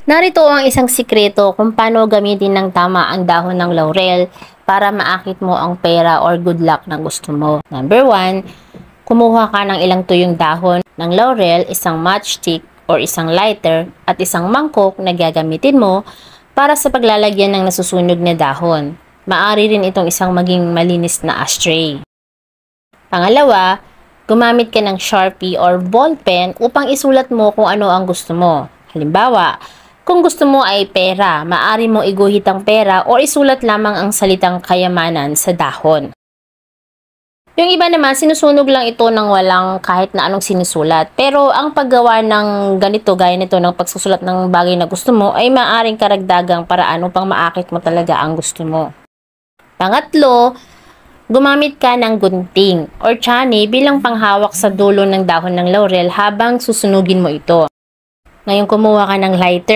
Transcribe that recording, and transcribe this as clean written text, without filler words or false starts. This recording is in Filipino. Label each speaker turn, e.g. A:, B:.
A: Narito ang isang sikreto kung paano gamitin ng tama ang dahon ng laurel para maakit mo ang pera or good luck na gusto mo. Number 1, kumuha ka ng ilang tuyong dahon ng laurel, isang matchstick or isang lighter at isang mangkok na gagamitin mo para sa paglalagyan ng nasusunog na dahon. Maaari rin itong isang maging malinis na ashtray. Pangalawa, gumamit ka ng Sharpie or ballpen upang isulat mo kung ano ang gusto mo. Halimbawa, kung gusto mo ay pera, maaari mong iguhit ang pera o isulat lamang ang salitang kayamanan sa dahon. Yung iba naman, sinusunog lang ito ng walang kahit na anong sinusulat. Pero ang paggawa ng ganito, gaya nito ng pagsusulat ng bagay na gusto mo, ay maaaring karagdagang paraan upang maakit mo talaga ang gusto mo. Pangatlo, gumamit ka ng gunting or tsani bilang panghawak sa dulo ng dahon ng laurel habang susunugin mo ito. Ngayon, kumuha ka ng lighter